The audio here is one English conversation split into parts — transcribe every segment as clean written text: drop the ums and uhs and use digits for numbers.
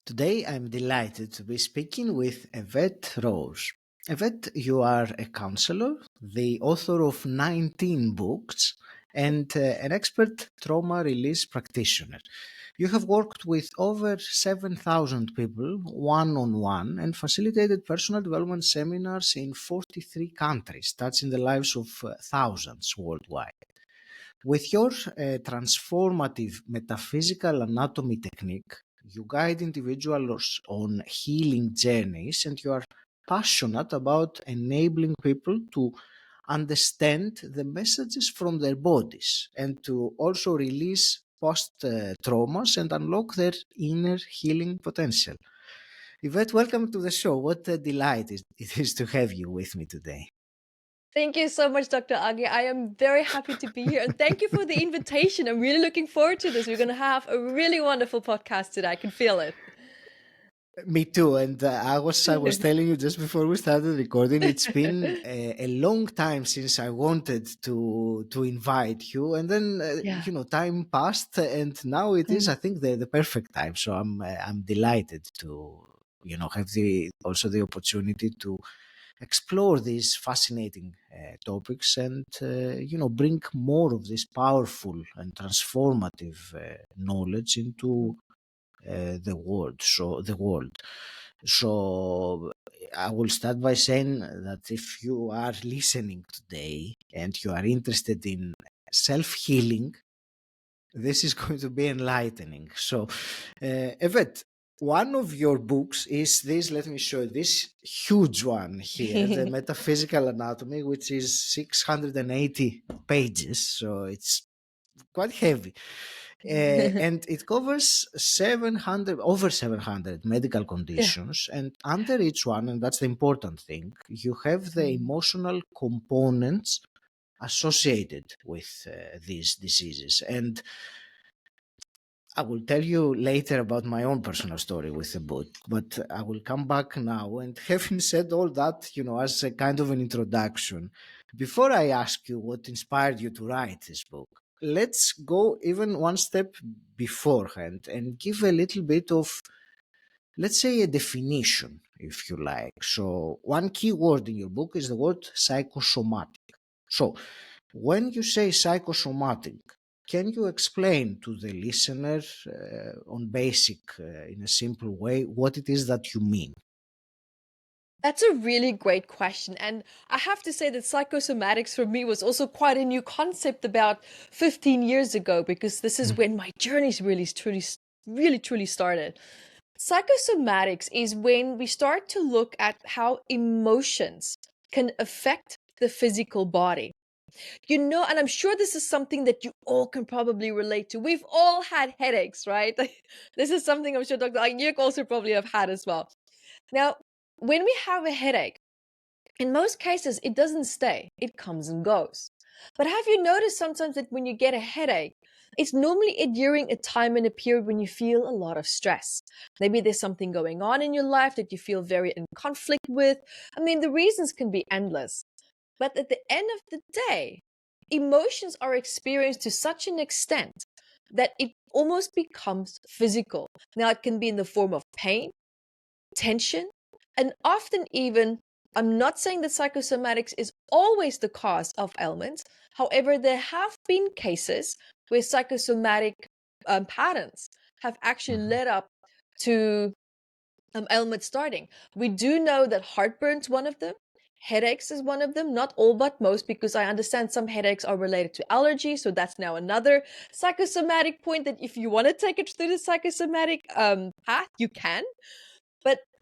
Today I'm delighted to be speaking with Evette Rose. Evette, you are a counselor, the author of 19 books, and an expert trauma release practitioner. You have worked with over 7,000 people one on one and facilitated personal development seminars in 43 countries, touching the lives of thousands worldwide. With your transformative metaphysical anatomy technique, you guide individuals on healing journeys and you are passionate about enabling people to understand the messages from their bodies and to also release post traumas and unlock their inner healing potential. Yvette, welcome to the show. What a delight it is to have you with me today. Thank you so much, Dr. Agi. I am very happy to be here and thank you for the invitation. I'm really looking forward to this. We're going to have a really wonderful podcast today. I can feel it. Me too, and I was telling you just before we started recording. It's been a long time since I wanted to invite you, and then Yeah. time passed, and now it is. Mm. I think the perfect time. So I'm delighted to have the opportunity to explore these fascinating topics and bring more of this powerful and transformative knowledge into the world. So I will start by saying that if you are listening today and you are interested in self-healing, this is going to be enlightening. So, Evette, one of your books is this. Let me show you this huge one here, the Metaphysical Anatomy, which is 680 pages. So it's quite heavy. And it covers 700 over 700 medical Yeah. conditions, and under each one, and that's the important thing, you have the Mm. emotional components associated with these diseases. And I will tell you later about my own personal story with the book, but I will come back now. And having said all that, as a kind of an introduction, before I ask you what inspired you to write this book, let's go even one step beforehand and give a little bit of, let's say, a definition, if you like. So, one key word in your book is the word psychosomatic. So, when you say psychosomatic, can you explain to the listener on basic, in a simple way, what it is that you mean? That's a really great question. And I have to say that psychosomatics for me was also quite a new concept about 15 years ago, because this is when my journeys really truly started. Psychosomatics is when we start to look at how emotions can affect the physical body. And I'm sure this is something that you all can probably relate to. We've all had headaches, right? This is something I'm sure Dr. Ayuk also probably have had as well. Now, when we have a headache, in most cases, it doesn't stay, it comes and goes. But have you noticed sometimes that when you get a headache, it's normally during a time and a period when you feel a lot of stress? Maybe there's something going on in your life that you feel very in conflict with. I mean, the reasons can be endless. But at the end of the day, emotions are experienced to such an extent that it almost becomes physical. Now, it can be in the form of pain, tension, and often even, I'm not saying that psychosomatics is always the cause of ailments. However, there have been cases where psychosomatic patterns have actually Mhm. led up to ailments starting. We do know that heartburn's one of them. Headaches is one of them, not all but most, because I understand some headaches are related to allergy. So that's now another psychosomatic point that if you want to take it through the psychosomatic path, you can.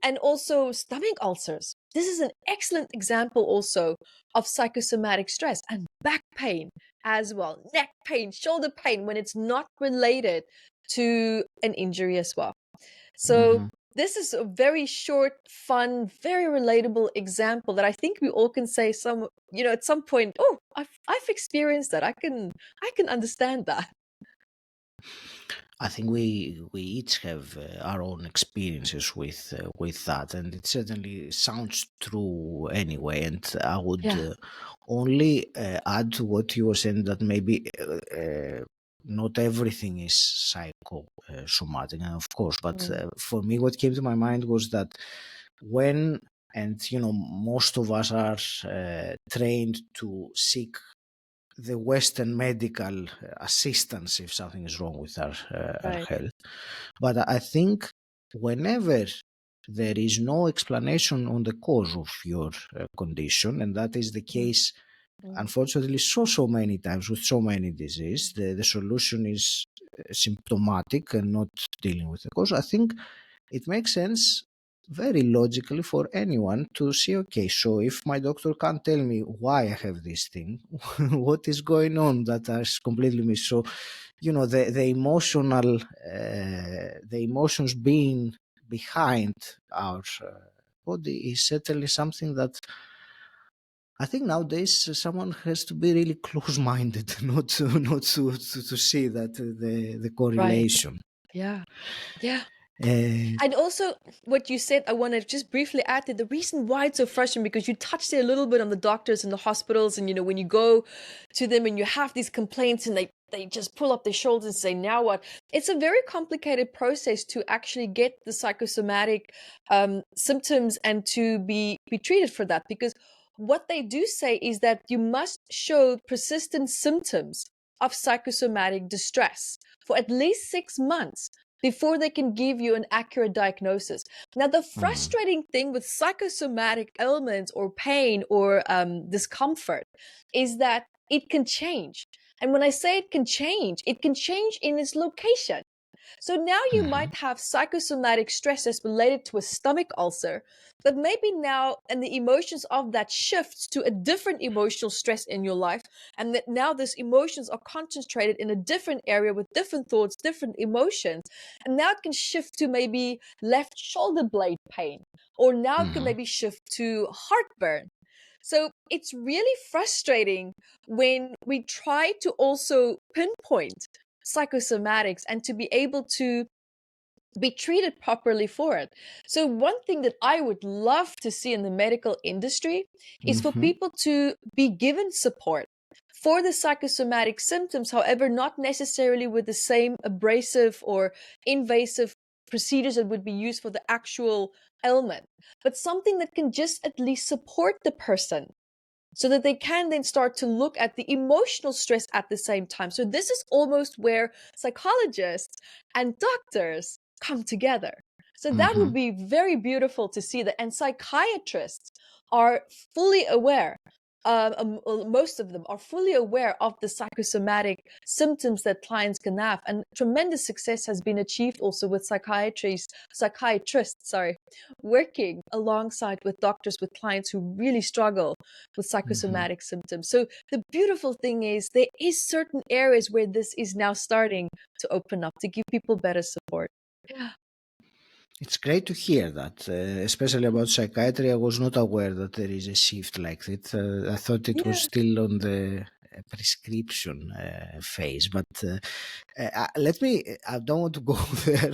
And also stomach ulcers. This is an excellent example also of psychosomatic stress, and back pain as well, neck pain, shoulder pain when it's not related to an injury as well. So Mhm. this is a very short, fun, very relatable example that I think we all can say at some point, oh, I've experienced that. I can understand that. I think we each have our own experiences with that, and it certainly sounds true anyway. And I would Yeah. only add to what you were saying, that maybe not everything is psychosomatic, of course. But Mm, for me, what came to my mind was that when, and most of us are trained to seek the Western medical assistance if something is wrong with our right. health. But I think whenever there is no explanation on the cause of your condition, and that is the Mm, case, mm, unfortunately, so many times with so many diseases, the solution is symptomatic and not dealing with the cause. I think it makes sense very logically for anyone to see, okay, so if my doctor can't tell me why I have this thing, what is going on that is completely missed. So, the emotions being behind our body is certainly something that I think nowadays someone has to be really close-minded, not to see that the right. correlation. Yeah. Yeah. Uh, And also, what you said, I want to just briefly add that the reason why it's so frustrating, because you touched it a little bit on the doctors and the hospitals, and when you go to them and you have these complaints and they just pull up their shoulders and say, now what? It's a very complicated process to actually get the psychosomatic symptoms and to be treated for that. Because what they do say is that you must show persistent symptoms of psychosomatic distress for at least 6 months before they can give you an accurate diagnosis. Now, the mhm, frustrating thing with psychosomatic ailments or pain or discomfort is that it can change. And when I say it can change in its location. So now you mhm, might have psychosomatic stress that's related to a stomach ulcer, but maybe now, and the emotions of that shifts to a different emotional stress in your life, and that now these emotions are concentrated in a different area with different thoughts, different emotions, and now it can shift to maybe left shoulder blade pain, or now it can mhm, maybe shift to heartburn. So it's really frustrating when we try to also pinpoint psychosomatics and to be able to be treated properly for it. So, one thing that I would love to see in the medical industry is for mhm, people to be given support for the psychosomatic symptoms, however, not necessarily with the same abrasive or invasive procedures that would be used for the actual ailment, but something that can just at least support the person so that they can then start to look at the emotional stress at the same time. So, this is almost where psychologists and doctors come together. So, that would mhm, be very beautiful to see that. And psychiatrists are fully aware. Most of them are fully aware of the psychosomatic symptoms that clients can have, and tremendous success has been achieved also with psychiatrists, working alongside with doctors with clients who really struggle with mhm. psychosomatic symptoms. So the beautiful thing is there is certain areas where this is now starting to open up to give people better support. Yeah. It's great to hear that, especially about psychiatry. I was not aware that there is a shift like that. I thought it was Yeah. still on the prescription phase. But let me, I don't want to go there.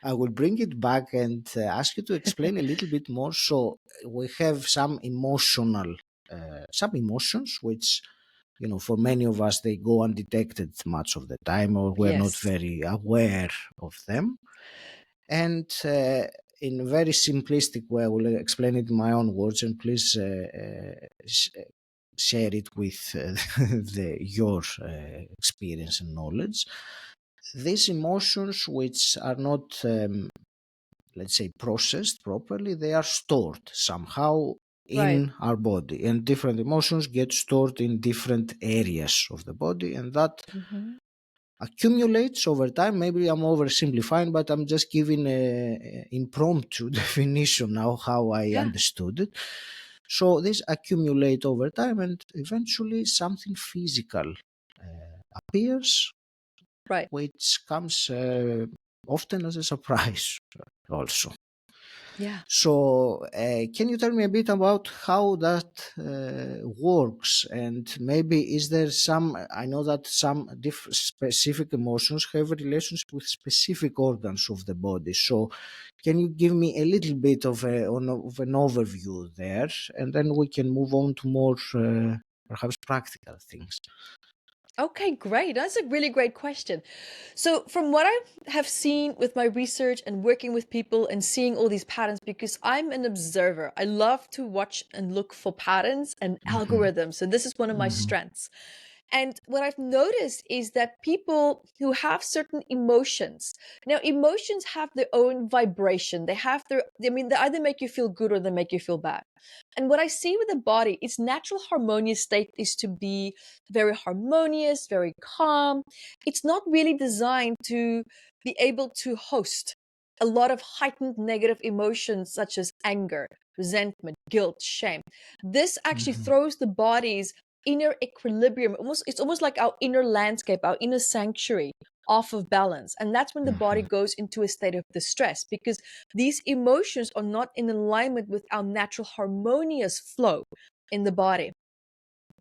I will bring it back and ask you to explain a little bit more. So we have some emotions which, for many of us, they go undetected much of the time, or we're not Yes. very aware of them. And in a very simplistic way, I will explain it in my own words, and please share it with your experience and knowledge. These emotions, which are not, let's say, processed properly, they are stored somehow Right. in our body, and different emotions get stored in different areas of the body, and that Hmm. accumulates over time. Maybe I'm oversimplifying, but I'm just giving a impromptu definition now how I Yeah. understood it. So this accumulate over time, and eventually something physical appears, Right. which comes often as a surprise also. Yeah. So, can you tell me a bit about how that works? And maybe is there some? I know that some specific emotions have a relationship with specific organs of the body. So, can you give me a little bit of an overview there, and then we can move on to more perhaps practical things. Okay, great. That's a really great question. So, from what I have seen with my research and working with people and seeing all these patterns, because I'm an observer, I love to watch and look for patterns and Mm-hmm. algorithms. So, this is one of my Mm-hmm. strengths. And what I've noticed is that people who have certain emotions, now emotions have their own vibration. They have their, I mean, they either make you feel good or they make you feel bad. And what I see with the body, its natural harmonious state is to be very harmonious, very calm. It's not really designed to be able to host a lot of heightened negative emotions such as anger, resentment, guilt, shame. This actually Mm-hmm. throws the body's inner equilibrium, it's almost like our inner landscape, our inner sanctuary, off of balance. And that's when the body Mm-hmm. goes into a state of distress, because these emotions are not in alignment with our natural harmonious flow in the body.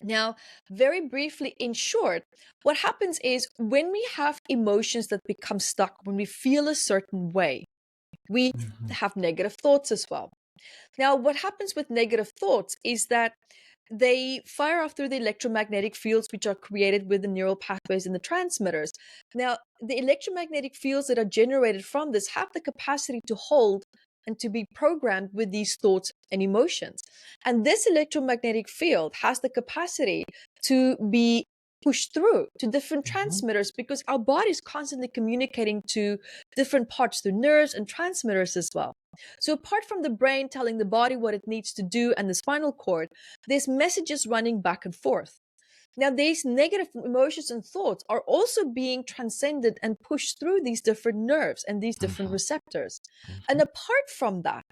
Now, very briefly, in short, what happens is when we have emotions that become stuck, when we feel a certain way, we Mm-hmm. have negative thoughts as well. Now, what happens with negative thoughts is that they fire off through the electromagnetic fields which are created with the neural pathways and the transmitters. Now, the electromagnetic fields that are generated from this have the capacity to hold and to be programmed with these thoughts and emotions. And this electromagnetic field has the capacity to be pushed through to different Mm-hmm. transmitters, because our body is constantly communicating to different parts through nerves and transmitters as well. So, apart from the brain telling the body what it needs to do and the spinal cord, there's messages running back and forth. Now, these negative emotions and thoughts are also being transcended and pushed through these different nerves and these different Mm-hmm. receptors. Mm-hmm. And apart from that,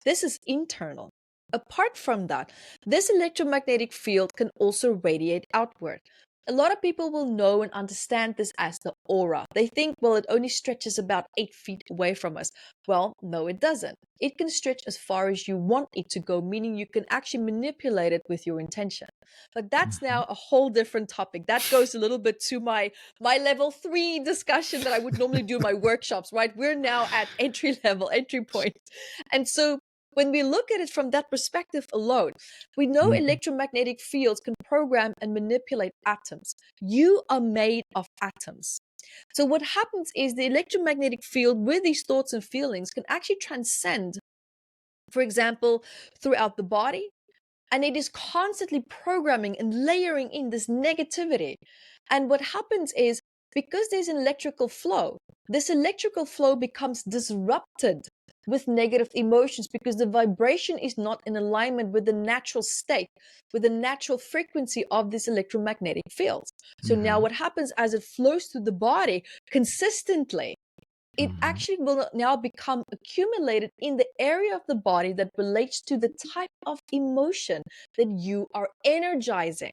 this is internal. Apart from that, this electromagnetic field can also radiate outward. A lot of people will know and understand this as the aura. They think, well, it only stretches about 8 feet away from us. Well, no, it doesn't. It can stretch as far as you want it to go, meaning you can actually manipulate it with your intention. But that's now a whole different topic. That goes a little bit to my level 3 discussion that I would normally do in my workshops, right? We're now at entry level, entry point. And so when we look at it from that perspective alone, we know Mm-hmm. electromagnetic fields can program and manipulate atoms. You are made of atoms. So, what happens is the electromagnetic field with these thoughts and feelings can actually transcend, for example, throughout the body, and it is constantly programming and layering in this negativity. And what happens is, because there's an electrical flow, this electrical flow becomes disrupted with negative emotions, because the vibration is not in alignment with the natural state, with the natural frequency of this electromagnetic fields. So now Mm-hmm. what happens as it flows through the body consistently, it Mm-hmm. actually will now become accumulated in the area of the body that relates to the type of emotion that you are energizing.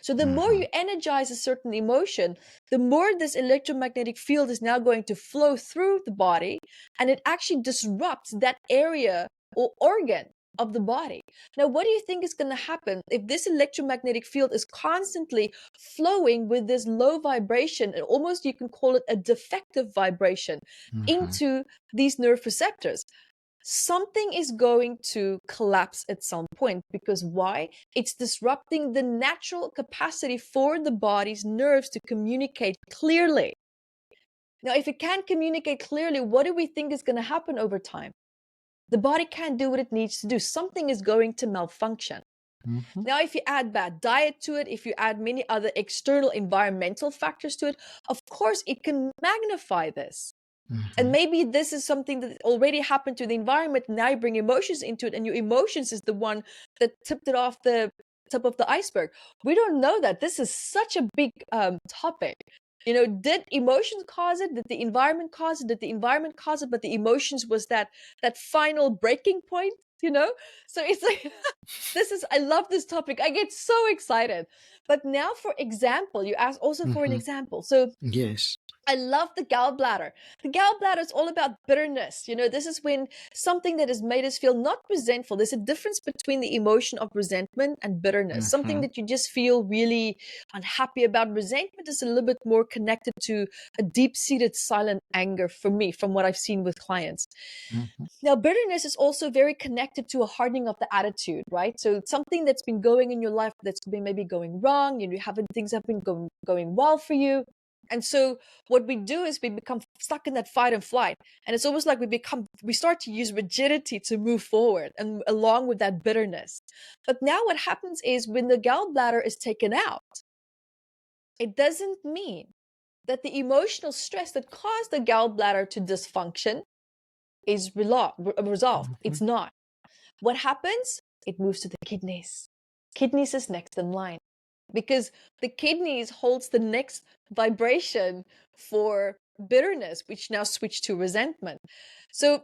So, the more Mm-hmm. you energize a certain emotion, the more this electromagnetic field is now going to flow through the body, and it actually disrupts that area or organ of the body. Now, what do you think is going to happen if this electromagnetic field is constantly flowing with this low vibration, and almost you can call it a defective vibration, Mm-hmm. into these nerve receptors? Something is going to collapse at some point, because why? It's disrupting the natural capacity for the body's nerves to communicate clearly. Now, if it can't communicate clearly, what do we think is going to happen over time? The body can't do what it needs to do. Something is going to malfunction. Mm-hmm. Now, if you add bad diet to it, if you add many other external environmental factors to it, of course, it can magnify this. And Mm-hmm. maybe this is something that already happened to the environment. Now you bring emotions into it, and your emotions is the one that tipped it off the top of the iceberg. We don't know that. This is such a big topic. Did emotions cause it? Did the environment cause it? Did the environment cause it? But the emotions was that final breaking point. So it's like I love this topic. I get so excited. But now, for example, you asked also for an Mm-hmm. example. So Yes. I love the gallbladder. The gallbladder is all about bitterness. This is when something that has made us feel not resentful. There's a difference between the emotion of resentment and bitterness. Something Mhm. that you just feel really unhappy about. Resentment is a little bit more connected to a deep-seated silent anger for me, from what I've seen with clients. Mhm. Now, bitterness is also very connected to a hardening of the attitude, right? So it's something that's been going in your life that's been maybe going wrong, things have been going well for you. And so what we do is we become stuck in that fight and flight. And it's almost like we start to use rigidity to move forward and along with that bitterness. But now what happens is when the gallbladder is taken out, it doesn't mean that the emotional stress that caused the gallbladder to dysfunction is resolved. It's Mhm. not. What happens? It moves to the kidneys. Kidneys is next in line because the kidneys holds the next vibration for bitterness, which now switch to resentment. So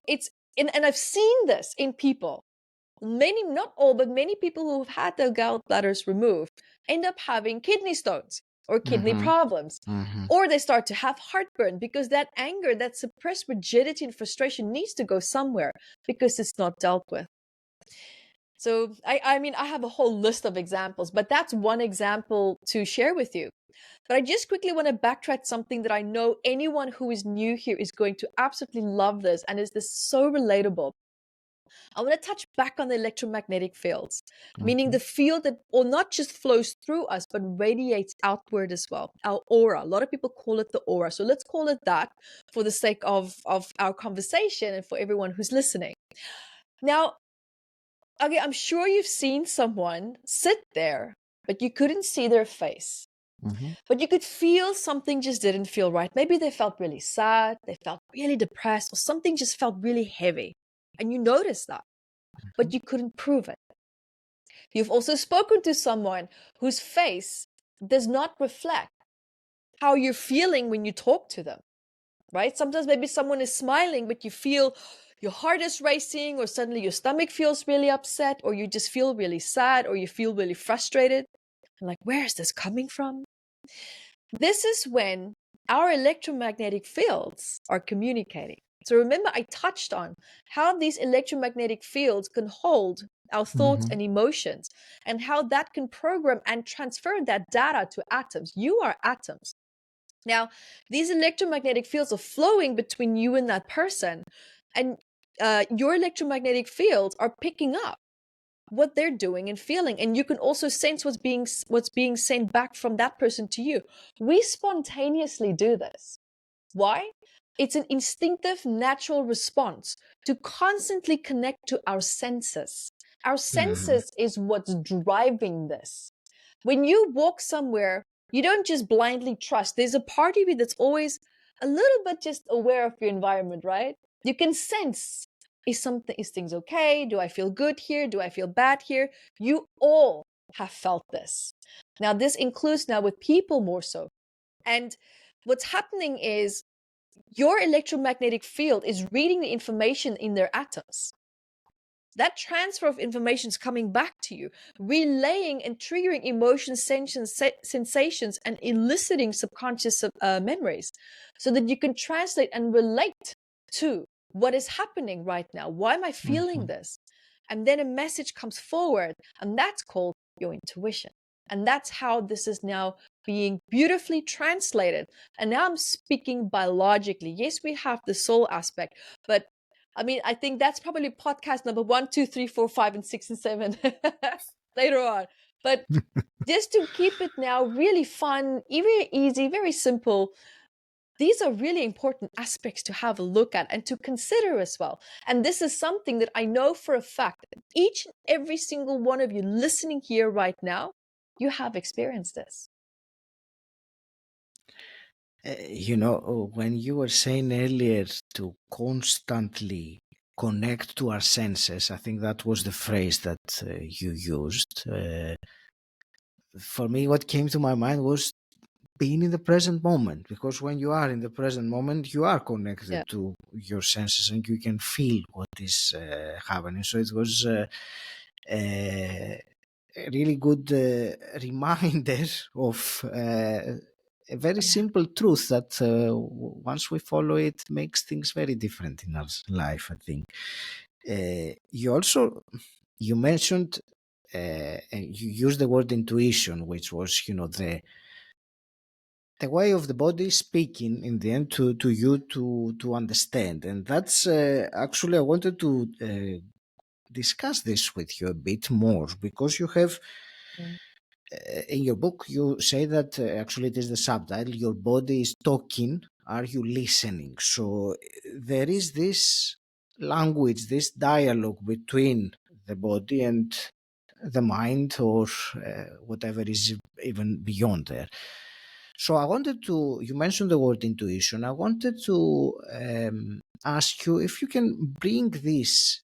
and I've seen this in people. Many, not all, but many people who've had their gallbladders removed end up having kidney stones or kidney Mhm. problems. Mhm. Or they start to have heartburn because that anger, that suppressed rigidity and frustration needs to go somewhere because it's not dealt with. So I mean, I have a whole list of examples, but that's one example to share with you. But I just quickly want to backtrack something that I know anyone who is new here is going to absolutely love this, and is this so relatable. I want to touch back on the electromagnetic fields, meaning Mhm. the field that, or not just flows through us, but radiates outward as well. Our aura. A lot of people call it the aura. So let's call it that for the sake of our conversation and for everyone who's listening. Now, okay, I'm sure you've seen someone sit there, but you couldn't see their face. Mhm. But you could feel something just didn't feel right. Maybe they felt really sad, they felt really depressed, or something just felt really heavy. And you noticed that, but Mhm. you couldn't prove it. You've also spoken to someone whose face does not reflect how you're feeling when you talk to them, right? Sometimes maybe someone is smiling, but you feel your heart is racing, or suddenly your stomach feels really upset, or you just feel really sad, or you feel really frustrated. And like, where is this coming from? This is when our electromagnetic fields are communicating. So remember, I touched on how these electromagnetic fields can hold our thoughts Mhm. and emotions, and how that can program and transfer that data to atoms. You are atoms. Now, these electromagnetic fields are flowing between you and that person, and your electromagnetic fields are picking up what they're doing and feeling, and you can also sense what's being sent back from that person to you. We spontaneously do this. Why? It's an instinctive, natural response to constantly connect to our senses. Our Mhm. senses is what's driving this. When you walk somewhere, you don't just blindly trust. There's a part of you that's always a little bit just aware of your environment, right? You can sense, is things okay? Do I feel good here? Do I feel bad here? You all have felt this. Now, this includes now with people more so. And what's happening is your electromagnetic field is reading the information in their atoms. That transfer of information is coming back to you, relaying and triggering emotions, sensations, and eliciting subconscious memories so that you can translate and relate to what is happening right now. Why am I feeling Mhm. this? And then a message comes forward, and that's called your intuition. And that's how this is now being beautifully translated. And now I'm speaking biologically. Yes, we have the soul aspect, but I mean, I think that's probably podcast number 1, 2, 3, 4, 5, and 6 and 7 later on. But just to keep it now really fun, very easy, very simple, these are really important aspects to have a look at and to consider as well. And this is something that I know for a fact that each and every single one of you listening here right now, you have experienced this. When you were saying earlier to constantly connect to our senses, I think that was the phrase that you used. For me, what came to my mind was being in the present moment, because when you are in the present moment, you are connected Yeah. to your senses and you can feel what is happening. So it was a really good reminder of a very simple truth that once we follow it makes things very different in our life, I think. You mentioned and you used the word intuition, which was, the way of the body speaking in the end to you to understand. And that's actually, I wanted to discuss this with you a bit more, because you have Mm. in your book you say that actually it is the subtitle, your body is talking, are you listening? So there is this language, this dialogue between the body and the mind, or whatever is even beyond there. So I wanted to, you mentioned the word intuition. I wanted to ask you if you can bring this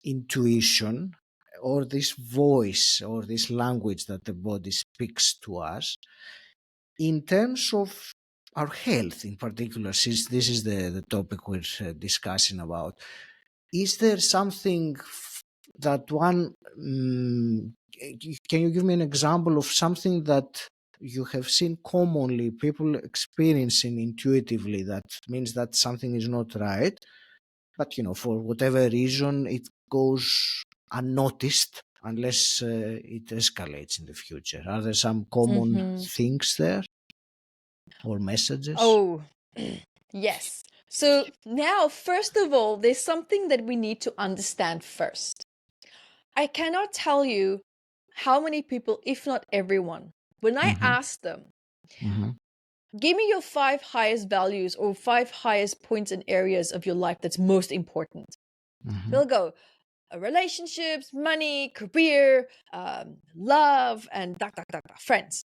intuition, or this voice, or this language that the body speaks to us, in terms of our health in particular, since this is the topic we're discussing about. Is there something that one, can you give me an example of something that you have seen commonly people experiencing intuitively, that means that something is not right, but for whatever reason it goes unnoticed unless it escalates in the future? Are there some common Hmm. things there, or messages? Oh, yes. So now, first of all, there's something that we need to understand first. I cannot tell you how many people, if not everyone, when I Mm-hmm, ask them, mm-hmm, give me your 5 highest values or 5 highest points and areas of your life that's most important, mm-hmm. they'll go relationships, money, career, love, and friends.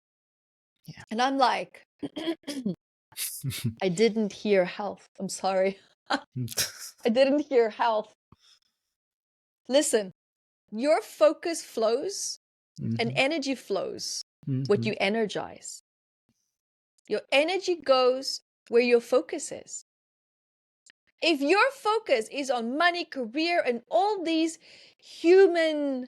Yeah. And I'm like, I didn't hear health. I'm sorry. I didn't hear health. Listen, your focus flows and Mhm, energy flows what mhm, you energize. Your energy goes where your focus is. If your focus is on money, career, and all these human,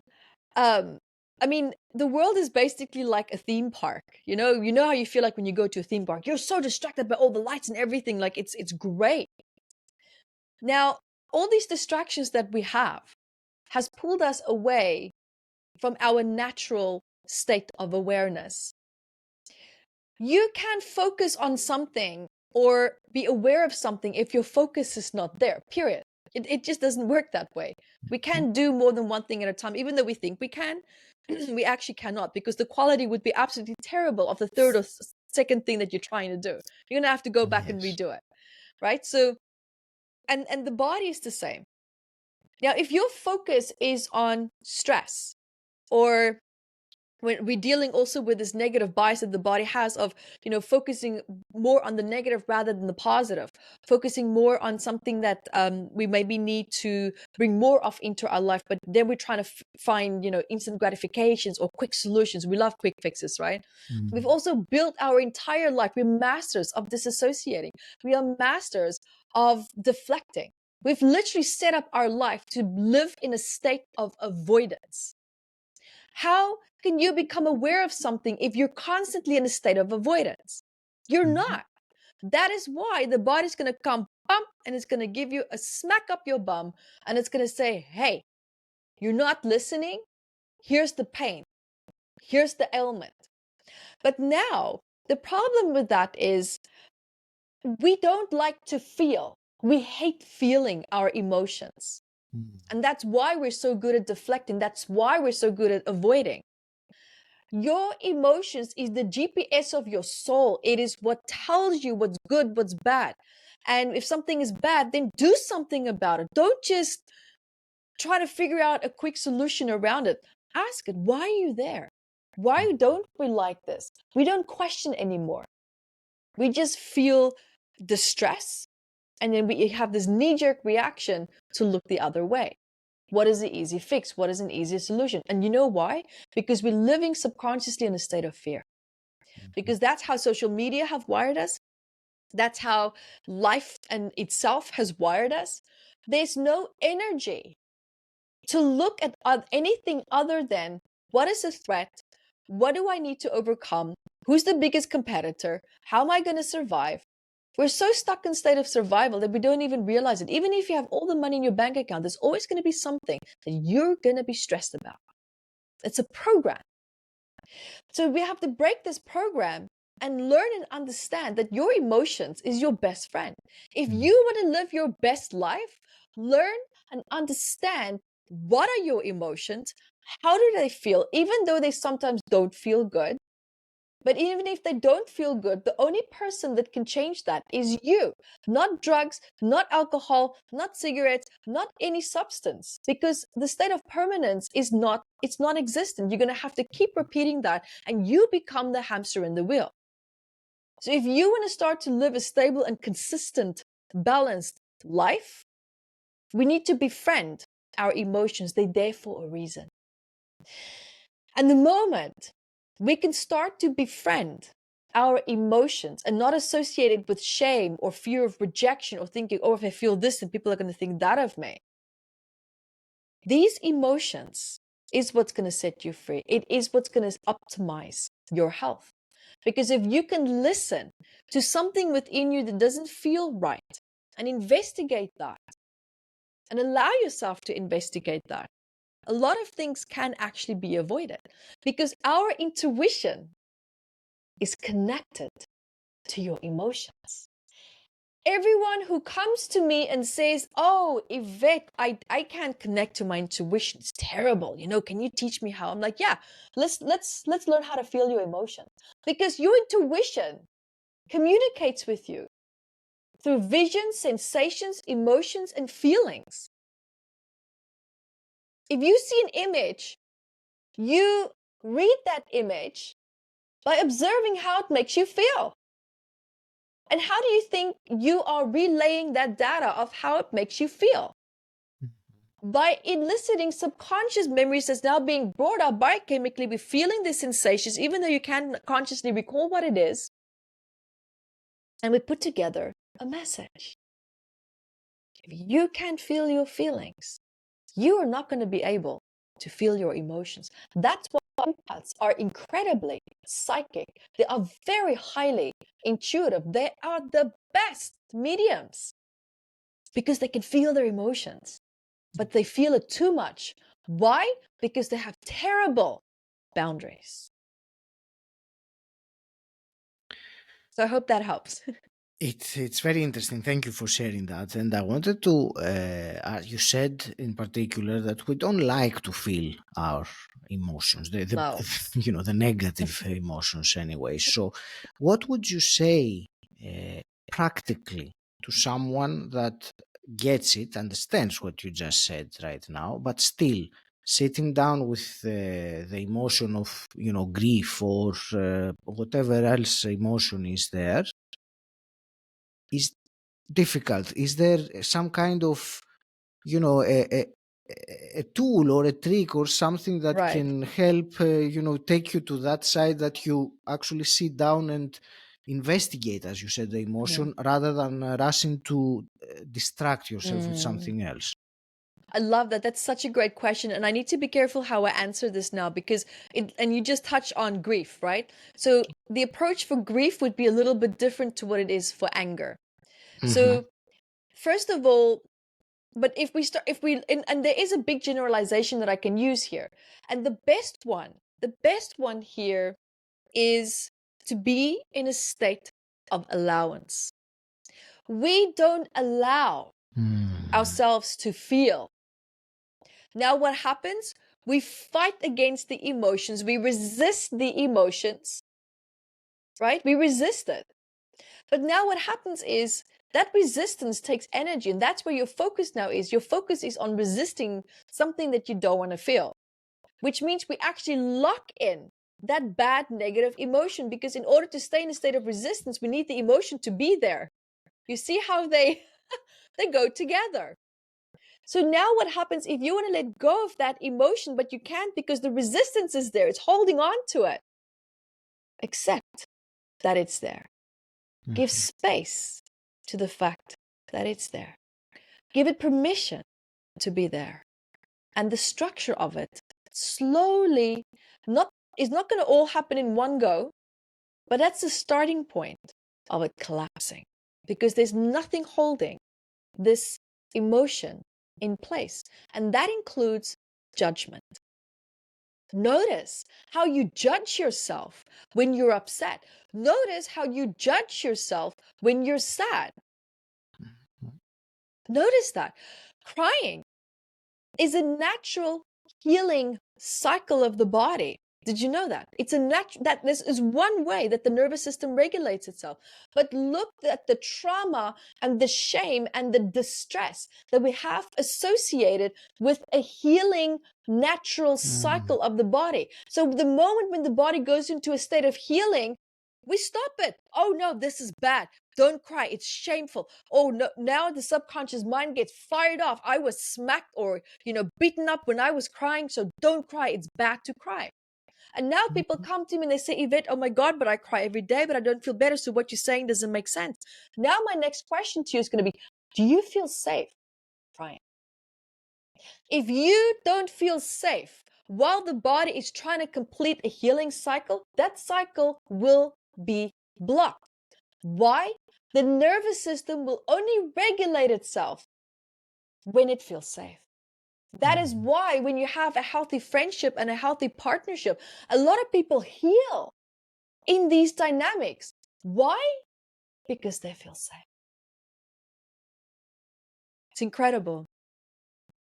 um, I mean, the world is basically like a theme park. You know how you feel like when you go to a theme park. You're so distracted by all the lights and everything. Like it's great. Now, all these distractions that we have has pulled us away from our natural state of awareness. You can't focus on something or be aware of something if your focus is not there, period. It just doesn't work that way. We mhm. can't do more than one thing at a time, even though we think we can. We actually cannot, because the quality would be absolutely terrible of the third or second thing that you're trying to do. You're gonna have to go back and Yes. redo it, right? So, and the body is the same. Now, if your focus is on stress, or when we're dealing also with this negative bias that the body has of focusing more on the negative rather than the positive, focusing more on something that we maybe need to bring more of into our life, but then we're trying to find instant gratifications or quick solutions. We love quick fixes, right? We've Mhm. also built our entire life, we're masters of disassociating, we are masters of deflecting. We've literally set up our life to live in a state of avoidance. How can you become aware of something if you're constantly in a state of avoidance? You're Mhm. not. That is why the body's going to come bump and it's going to give you a smack up your bum, and it's going to say, hey, you're not listening. Here's the pain. Here's the ailment. But now the problem with that is we don't like to feel. We hate feeling our emotions. Mhm. And that's why we're so good at deflecting. That's why we're so good at avoiding. Your emotions is the GPS of your soul. It is what tells you what's good, what's bad. And if something is bad, then do something about it. Don't just try to figure out a quick solution around it. Ask it, why are you there? Why don't we like this? We don't question anymore. We just feel distress, and then we have this knee-jerk reaction to look the other way. What is the easy fix? What is an easy solution? And you know why? Because we're living subconsciously in a state of fear. Because that's how social media have wired us. That's how life and itself has wired us. There's no energy to look at anything other than what is a threat? What do I need to overcome? Who's the biggest competitor? How am I going to survive? We're so stuck in state of survival that we don't even realize it. Even if you have all the money in your bank account, there's always going to be something that you're going to be stressed about. It's a program. So we have to break this program and learn and understand that your emotions is your best friend. If you want to live your best life, learn and understand what are your emotions, how do they feel, even though they sometimes don't feel good. But even if they don't feel good, the only person that can change that is you. Not drugs, not alcohol, not cigarettes, not any substance. Because the state of permanence is not, it's non-existent. You're going to have to keep repeating that and you become the hamster in the wheel. So if you want to start to live a stable and consistent, balanced life, we need to befriend our emotions. They're there for a reason. And the moment we can start to befriend our emotions and not associate it with shame or fear of rejection or thinking, oh, if I feel this, then people are going to think that of me. These emotions is what's going to set you free. It is what's going to optimize your health. Because if you can listen to something within you that doesn't feel right and investigate that and allow yourself to investigate that, a lot of things can actually be avoided because our intuition is connected to your emotions. Everyone who comes to me and says, oh, Evette, I can't connect to my intuition. It's terrible. Can you teach me how? I'm like, yeah, let's learn how to feel your emotions. Because your intuition communicates with you through visions, sensations, emotions, and feelings. If you see an image, you read that image by observing how it makes you feel. And how do you think you are relaying that data of how it makes you feel? By eliciting subconscious memories that's now being brought up biochemically, we're feeling these sensations, even though you can't consciously recall what it is. And we put together a message. If you can't feel your feelings, you are not going to be able to feel your emotions. That's why empaths are incredibly psychic. They are very highly intuitive. They are the best mediums because they can feel their emotions, but they feel it too much. Why? Because they have terrible boundaries. So I hope that helps. It's very interesting. Thank you for sharing that. And I wanted to, you said in particular that we don't like to feel our emotions, No. the negative emotions anyway. So, what would you say practically to someone that gets it, understands what you just said right now, but still sitting down with the emotion of grief or whatever else emotion is there? Is difficult. Is there some kind of a tool or a trick or something that Right. can help take you to that side, that you actually sit down and investigate, as you said, the emotion, rather than rushing to distract yourself with something else? I love that. That's such a great question. And I need to be careful how I answer this now because and you just touched on grief, right? So the approach for grief would be a little bit different to what it is for anger. So first of all, but and there is a big generalization that I can use here. And the best one here is to be in a state of allowance. We don't allow ourselves to feel. Now, what happens? We fight against the emotions. We resist the emotions, right? We resist it. But now what happens is that resistance takes energy. And that's where your focus now is. Your focus is on resisting something that you don't want to feel, which means we actually lock in that bad negative emotion, because in order to stay in a state of resistance, we need the emotion to be there. You see how they go together. So now what happens if you want to let go of that emotion, but you can't because the resistance is there, it's holding on to it? Accept that it's there. Give space to the fact that it's there. Give it permission to be there. And the structure of it slowly, is not going to all happen in one go, But that's the starting point of it collapsing, because there's nothing holding this emotion in place. And that includes judgment. Notice how you judge yourself when you're upset. Notice how you judge yourself when you're sad. Notice that. Crying is a natural healing cycle of the body. Did you know that? It's a that this is one way that the nervous system regulates itself. But look at the trauma and the shame and the distress that we have associated with a healing natural cycle of the body. So the moment when the body goes into a state of healing, we stop it. Oh no, this is bad. Don't cry. It's shameful. Oh no, now the subconscious mind gets fired off. I was smacked or, beaten up when I was crying. So don't cry. It's bad to cry. And now people come to me and they say, Evette, oh my God, but I cry every day, but I don't feel better. So what you're saying doesn't make sense. Now my next question to you is going to be, do you feel safe crying? If you don't feel safe while the body is trying to complete a healing cycle, that cycle will be blocked. Why? The nervous system will only regulate itself when it feels safe. That is why when you have a healthy friendship and a healthy partnership, a lot of people heal in these dynamics. Why? Because they feel safe. It's incredible.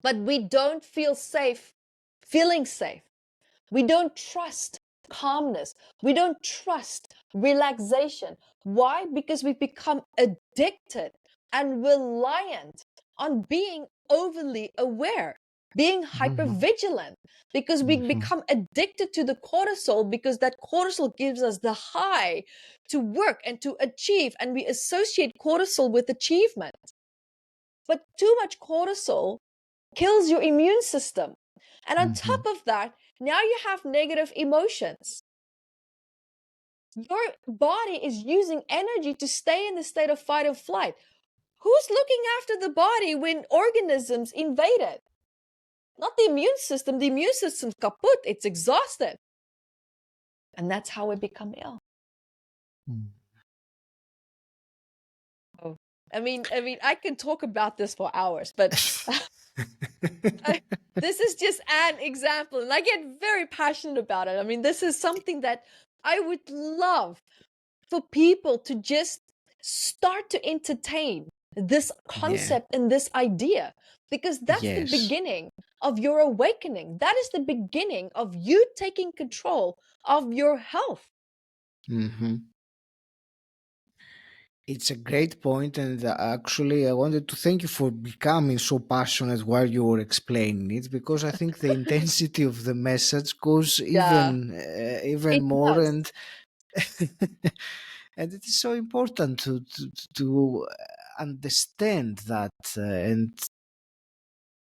But we don't feel safe feeling safe. We don't trust calmness. We don't trust relaxation. Why? Because we've become addicted and reliant on being overly aware, being hypervigilant, because we become addicted to the cortisol, because that cortisol gives us the high to work and to achieve, and we associate cortisol with achievement. But too much cortisol kills your immune system. And on top of that, now you have negative emotions. Your body is using energy to stay in the state of fight or flight. Who's looking after the body when organisms invade it? Not the immune system. The immune system's kaput. It's exhausted. And that's how we become ill. Oh, I mean, I can talk about this for hours, but this is just an example, and I get very passionate about it. I mean, this is something that I would love for people to just start to entertain this concept and this idea, because that's the beginning of your awakening. That is the beginning of you taking control of your health. It's a great point, and actually, I wanted to thank you for becoming so passionate while you were explaining it, because I think the intensity of the message goes even It more, does. and and it is so important to understand that and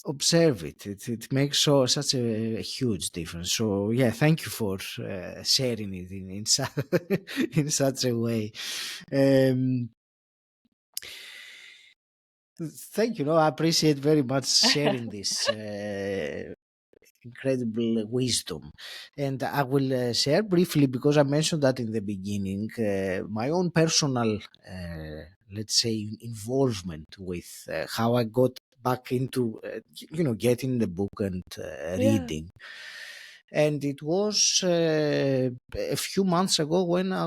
observe it. It makes such a huge difference. So yeah, thank you for sharing it in such a way. Thank you. No, I appreciate very much sharing this incredible wisdom. And I will share briefly, because I mentioned that in the beginning, my own personal, let's say, involvement with how I got back into, getting the book and reading. And it was a few months ago when I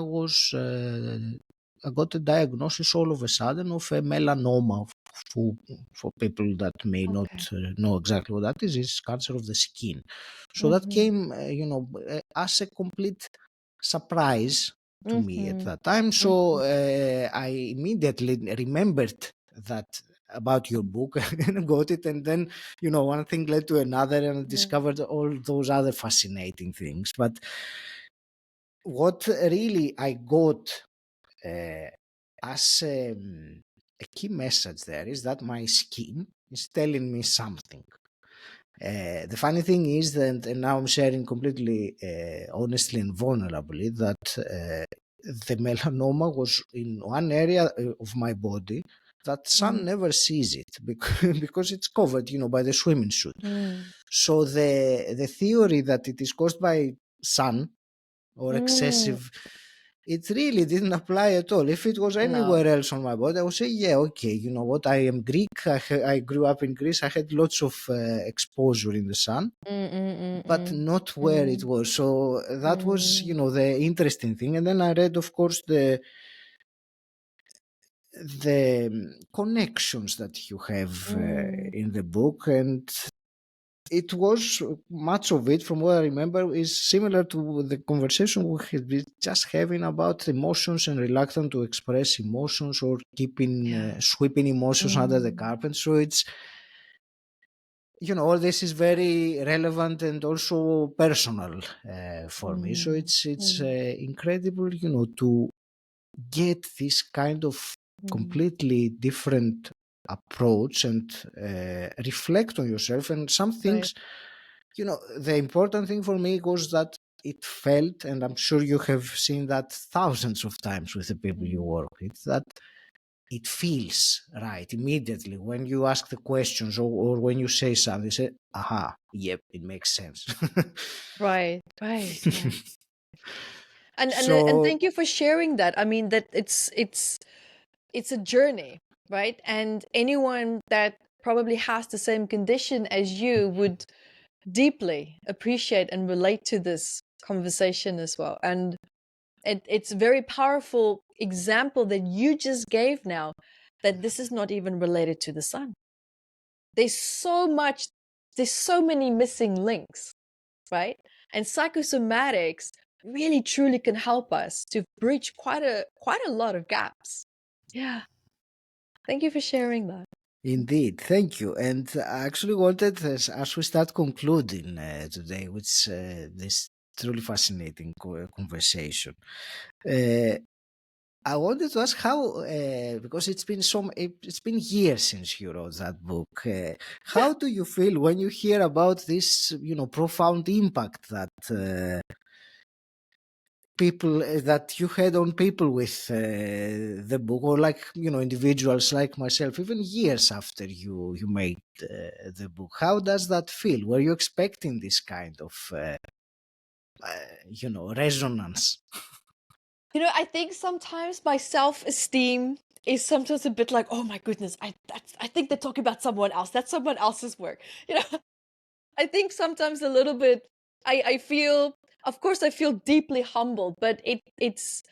got a diagnosis all of a sudden of a melanoma. For people that may not know exactly what that is, it's cancer of the skin. So that came, as a complete surprise to me at that time. So I immediately remembered that about your book and got it, and then one thing led to another, and I discovered all those other fascinating things. But what really I got as a key message there is that my skin is telling me something. The funny thing is that, and now I'm sharing completely honestly and vulnerably, that the melanoma was in one area of my body that sun never sees it, because it's covered, by the swimming suit. So the theory that it is caused by sun or excessive it really didn't apply at all. If it was No. anywhere else on my body, I would say, yeah, okay, you know what, I am Greek, I grew up in Greece, I had lots of exposure in the sun, Mm, mm, mm, but mm. not where it was. So that was, you know, the interesting thing. And then I read, of course, the connections that you have Mm. in the book, and it was much of it, from what I remember, is similar to the conversation we had been just having about emotions and reluctant to express emotions, or keeping Yeah. sweeping emotions under the Mm. carpet. So it's, you know, all this is very relevant and also personal for me. So Mm. it's Mm. incredible, you know, to get this kind of Mm. completely different approach and reflect on yourself. And some things, Right. you know, the important thing for me was that it felt, and I'm sure you have seen that thousands of times with the people you Mm. work with, that it feels right immediately when you ask the questions, or when you say something, you say, aha, yep, it makes sense. Right. Right. Right. And So thank you for sharing that. I mean that it's a journey, right? And anyone that probably has the same condition as you would deeply appreciate and relate to this conversation as well. And it's a very powerful example that you just gave now, that this is not even related to the sun. There's so much, there's so many missing links, right? And psychosomatics really truly can help us to bridge quite a lot of gaps. Yeah. Thank you for sharing that. indeed, thank you. And I actually wanted, as we start concluding today, which this truly fascinating conversation, uh, I wanted to ask how, because it's been years since you wrote that book. How do you feel when you hear about this, you know, profound impact that people that you had on people with the book, or like, you know, individuals like myself, even years after you made the book? How does that feel? Were you expecting this kind of you know, resonance? You know, I think sometimes my self-esteem is sometimes a bit like, oh my goodness, I think they're talking about someone else. That's someone else's work. You know, I think sometimes a little bit. I feel, of course, I feel deeply humbled, but it's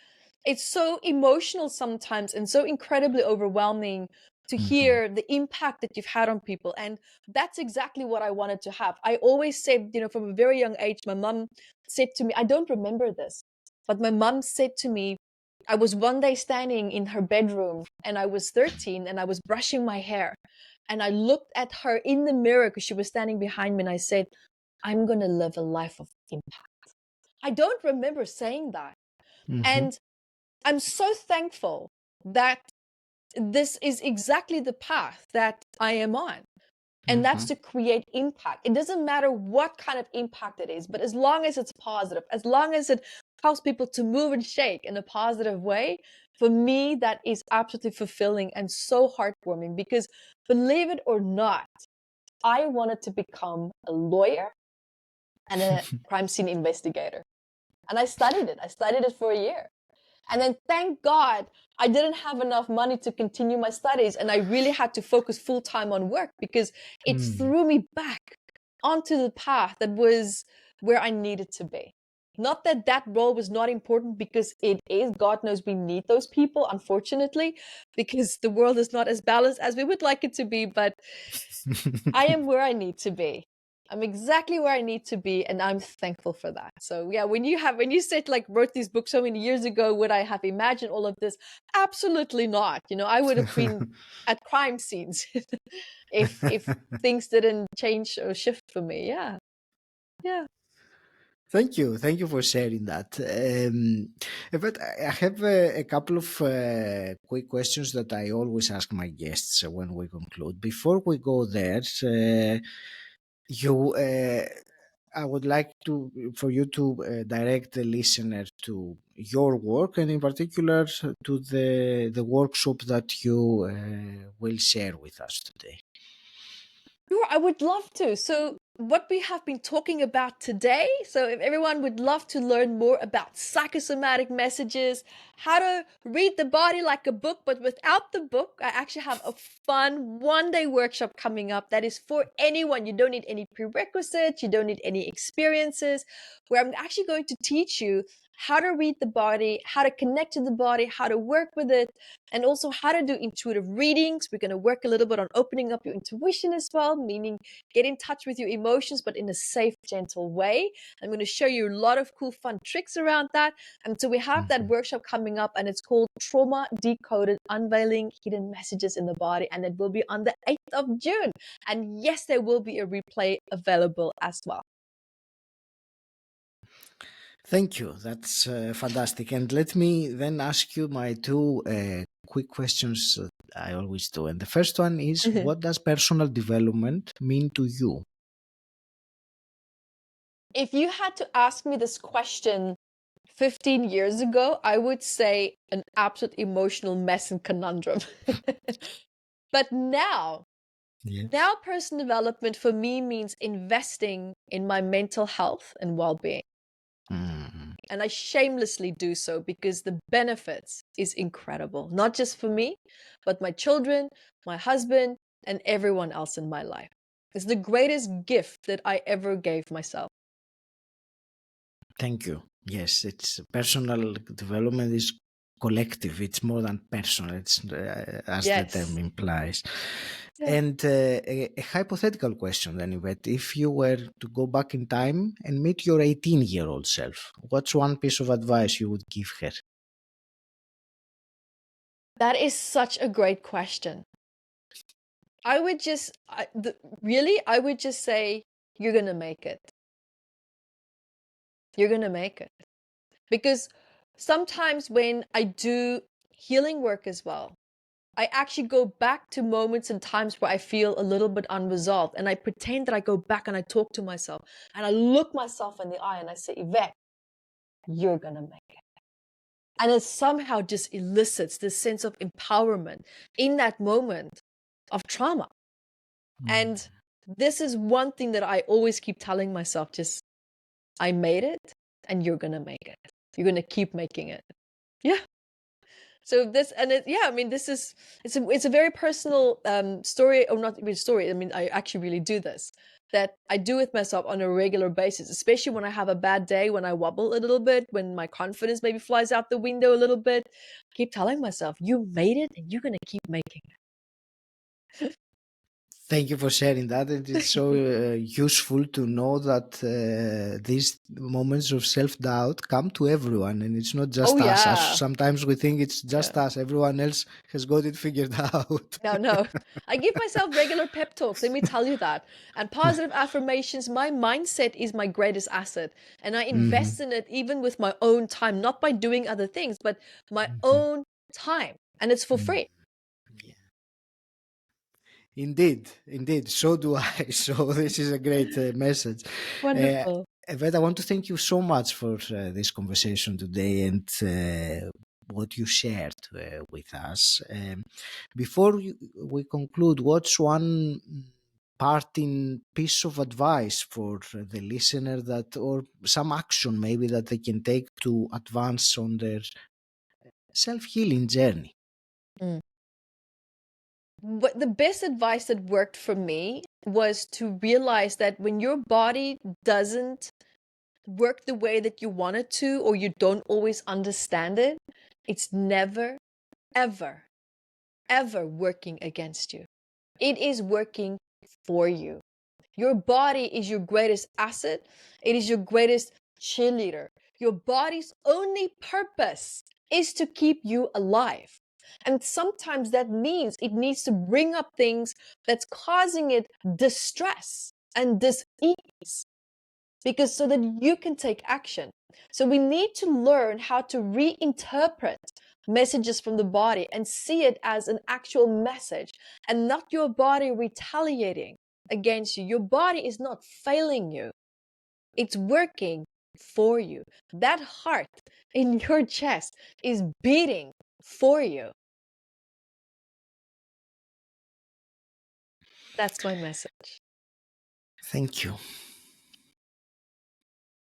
so emotional sometimes and so incredibly overwhelming to Hmm. hear the impact that you've had on people. And that's exactly what I wanted to have. I always said, you know, from a very young age, my mom said to me, I don't remember this, but my mom said to me, I was one day standing in her bedroom and I was 13 and I was brushing my hair. And I looked at her in the mirror because she was standing behind me, and I said, I'm going to live a life of impact. I don't remember saying that. Hmm. And I'm so thankful that this is exactly the path that I am on. And that's Hmm. to create impact. It doesn't matter what kind of impact it is, but as long as it's positive, as long as it helps people to move and shake in a positive way, for me, that is absolutely fulfilling and so heartwarming. Because believe it or not, I wanted to become a lawyer and a crime scene investigator. And I studied it. I studied it for a year. And then thank God I didn't have enough money to continue my studies, and I really had to focus full time on work because it threw me back onto the path that was where I needed to be. Not that that role was not important, because it is. God knows we need those people, unfortunately, because the world is not as balanced as we would like it to be. But I am where I need to be. I'm exactly where I need to be, and I'm thankful for that. So yeah, when you said like wrote these books so many years ago, would I have imagined all of this? Absolutely not. You know, I would have been at crime scenes if things didn't change or shift for me. Yeah. Yeah. Thank you for sharing that. But I have a couple of quick questions that I always ask my guests when we conclude. Before we go there, you, I would like to for you to direct the listener to your work, and in particular to the workshop that you will share with us today. Sure, I would love to. So what we have been talking about today. So if everyone would love to learn more about psychosomatic messages, how to read the body like a book, but without the book, I actually have a fun one-day workshop coming up that is for anyone. You don't need any prerequisites, you don't need any experiences, where I'm actually going to teach you how to read the body, how to connect to the body, how to work with it, and also how to do intuitive readings. We're going to work a little bit on opening up your intuition as well, meaning get in touch with your emotions, but in a safe, gentle way. I'm going to show you a lot of cool, fun tricks around that. And so we have that workshop coming up, and it's called Trauma Decoded, Unveiling Hidden Messages in the Body. And it will be on the 8th of June. And yes, there will be a replay available as well. Thank you. That's fantastic. And let me then ask you my two quick questions that I always do. And the first one is, what does personal development mean to you? If you had to ask me this question 15 years ago, I would say an absolute emotional mess and conundrum. But now, now personal development for me means investing in my mental health and well-being. And I shamelessly do so because the benefits is incredible, not just for me, but my children, my husband, and everyone else in my life. It's the greatest gift that I ever gave myself. Thank you. Yes, it's personal development is collective. It's more than personal. It's as the term implies. Yeah. And a hypothetical question then, Yvette. If you were to go back in time and meet your 18-year-old self, what's one piece of advice you would give her? That is such a great question. I would just, I would just say, you're going to make it. You're going to make it. Because sometimes when I do healing work as well, I actually go back to moments and times where I feel a little bit unresolved. And I pretend that I go back and I talk to myself and I look myself in the eye and I say, Evette, you're going to make it. And it somehow just elicits this sense of empowerment in that moment of trauma. And this is one thing that I always keep telling myself, just, I made it and you're going to make it. You're going to keep making it. Yeah. So this, and it, yeah, I mean, this is, it's a very personal story, or not even story. I mean, I actually really do this, that I do with myself on a regular basis, especially when I have a bad day, when I wobble a little bit, when my confidence maybe flies out the window a little bit. I keep telling myself, you made it and you're going to keep making it. Thank you for sharing that. And it's so useful to know that these moments of self-doubt come to everyone, and it's not just us. As sometimes we think it's just us. Everyone else has got it figured out. No. I give myself regular pep talks. Let me tell you that. And positive affirmations. My mindset is my greatest asset. And I invest in it even with my own time, not by doing other things, but my own time. And it's for free. Indeed. So do I. So this is a great message. Wonderful. Evette, I want to thank you so much for this conversation today and what you shared with us. Before we conclude, what's one parting piece of advice for the listener, that, or some action maybe that they can take to advance on their self-healing journey? What the best advice that worked for me was to realize that when your body doesn't work the way that you want it to, or you don't always understand it, it's never, ever, ever working against you. It is working for you. Your body is your greatest asset. It is your greatest cheerleader. Your body's only purpose is to keep you alive. And sometimes that means it needs to bring up things that's causing it distress and dis-ease, because so that you can take action. So we need to learn how to reinterpret messages from the body and see it as an actual message and not your body retaliating against you. Your body is not failing you. It's working for you. That heart in your chest is beating for you. That's my message. Thank you.